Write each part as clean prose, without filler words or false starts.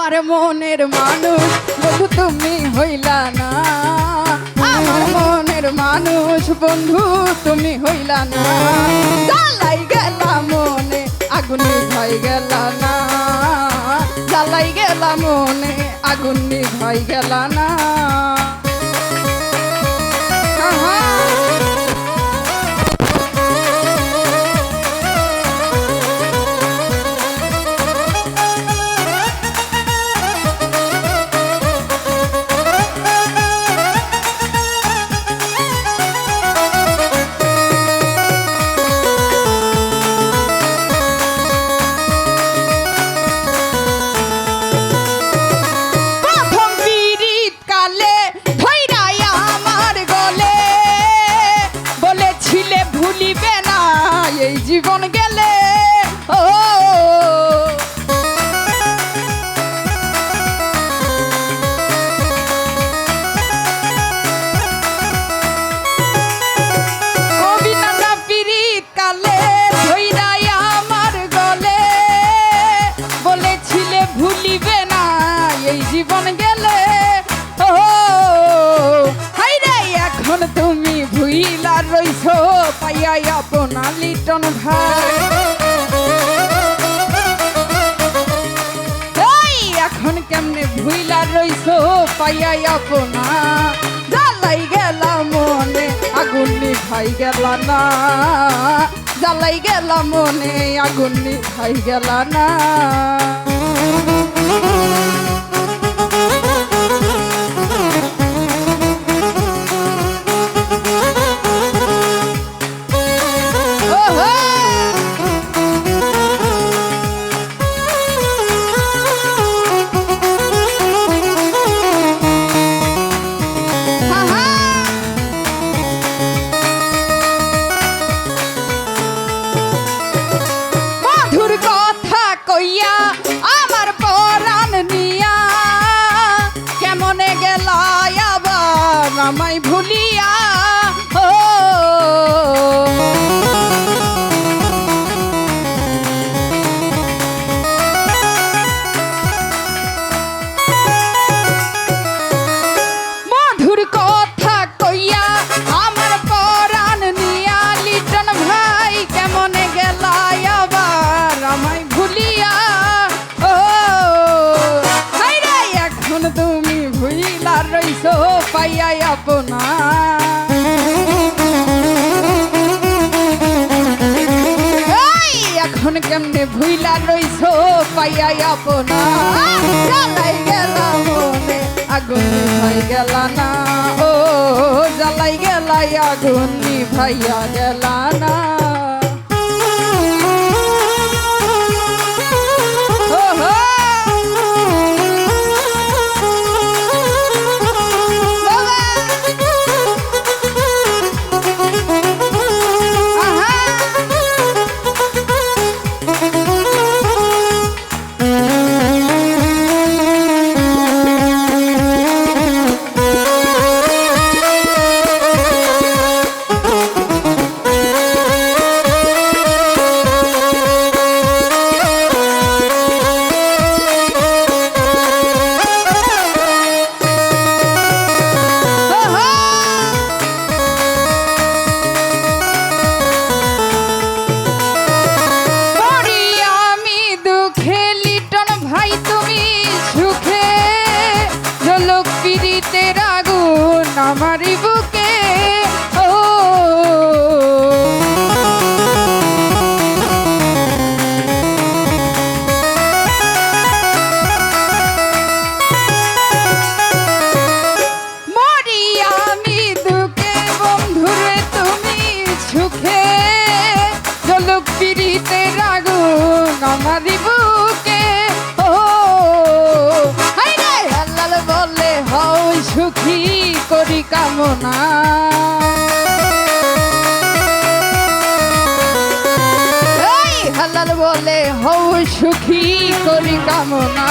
আমার মনের মানুষ বন্ধু তুমি হইলা না, আমার মনের মানুষ বন্ধু তুমি হইলা না। জ্বালাই গেলা মনে আগুন নিভাই গেলা না, জ্বালাই গেলা মনে আগুন নিভাই গেলা না। এই জীবন গেলে ও বিনা পিরিত কালে ধইরাই আমার গলে, বলেছিলে ভুলিবে না এই জীবন গেলে ও হাইরে এখন তুমি ভুইলা রইছো পাইয়া আপনা লিটন ভাই। এই এখন কেমনে ভুইলা রইছো পাইয়া আপনা, জ্বালাই গেলা মনে আগুন নিভাই গেলা না, জ্বালাই গেলা মনে আগুন নিভাই গেলা না। আমার পরাণ নিয়া কেমনে গেলা আবার আমায় ভুলিয়া ও মধুর কথা কইয়া আমার পরাণ নিয়া লিটন ভাই কেমনে গেলা আবার আমায় ভুলিয়া। তুমি ভুইলা রইছো পাইয়া আপনা, এখন কেমনে ভুইলা রইছো পাইয়া আপনা, জ্বালাই গেলা মনে আগুন নিভাই গেলা না, ও জ্বালাই গেলা আগুন নিভাইয়া গেলা না। আমারি বুকে ও মরি আমি দুঃখে বন্ধুরে তুমি সুখে, ঝলক পিরিতের আগুন আমারি বুকে ও হায়রে আল্লাহ বলে হও সুখী করি কামনা, এই হালাল বলে হও সুখী করি কামনা,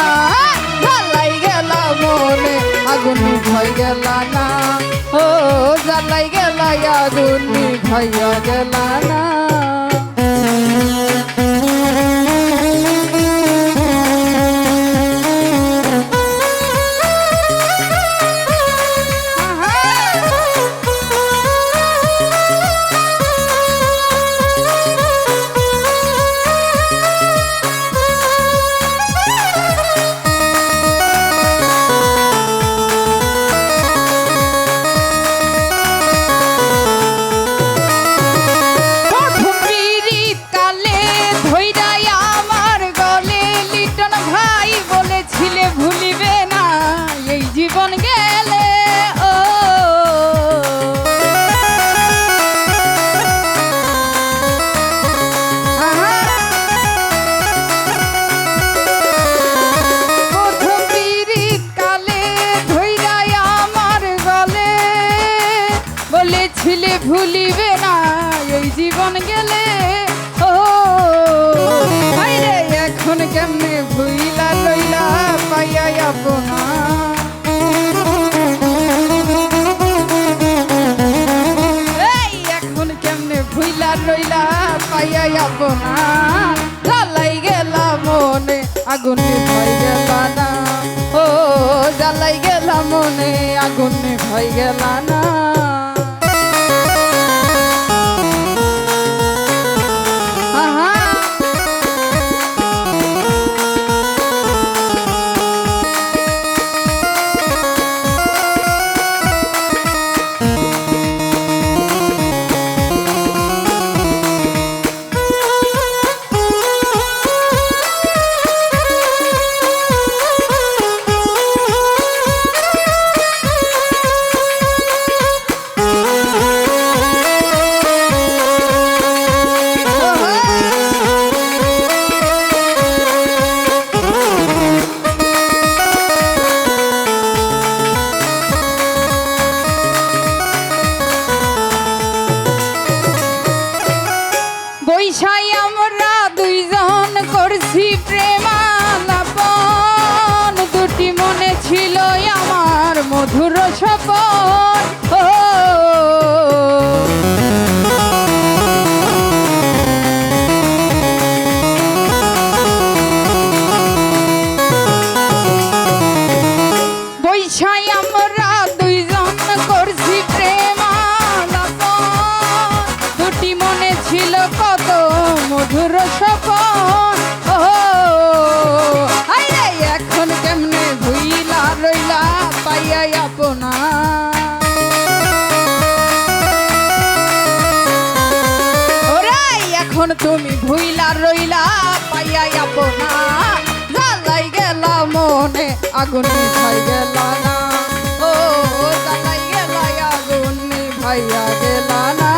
জ্বালাই গেলা মনে আগুন নিভাই গেলা না, ও জ্বালাই গেলা আগুন নিভাইয়া গেলা না। ভুলিবে না এই জীবন গেলে। ও হায়রে এখন কেমনে ভুইলা রইলা পাইয়া আপনা। এই এখন কেমনে ভুইলা রইলা পাইয়া আপনা। জ্বালাই গেলা মনে আগুন নিভাই গেলা না। ও জ্বালাই গেলা মনে আগুন নিভাই গেলা না। বৈশাই আমরা দুইজন করছি প্রেমালাপন। দুটি মনে ছিল আমার মধুর সপন। ও বৈশাই আমরা দুইজন করছি প্রেমালাপন। দুটি মনে ছিল কত মধুর সপন। ও আরে এখন কেমনে ভুইলা রইলা পাইয়া আপনা। ওরে এখন তুমি ভুইলা রইলা পাইয়া আপনা। জ্বালাই গেলা মনে আগুন নিভাই গেলা না। ও জ্বালাই গেলা আগুন নিভাইয়া গেলা না।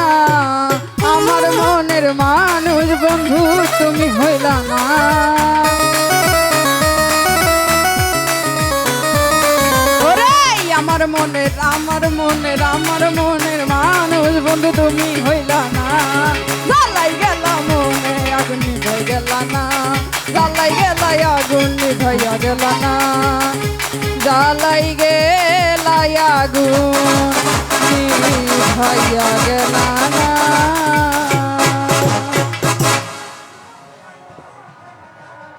আমার মনের মানুষ বন্ধু তুমি হইলা না। ওরে আমার মনের মানুষ বন্ধু তুমি হইলা না। জ্বালাই গেলা মনে আগুন নিভাই গেলা না। জ্বালাই গেলা আগুন নিভাইয়া গেলা না। জ্বালাই গেলা আগুন নিভাইয়া গেলা না।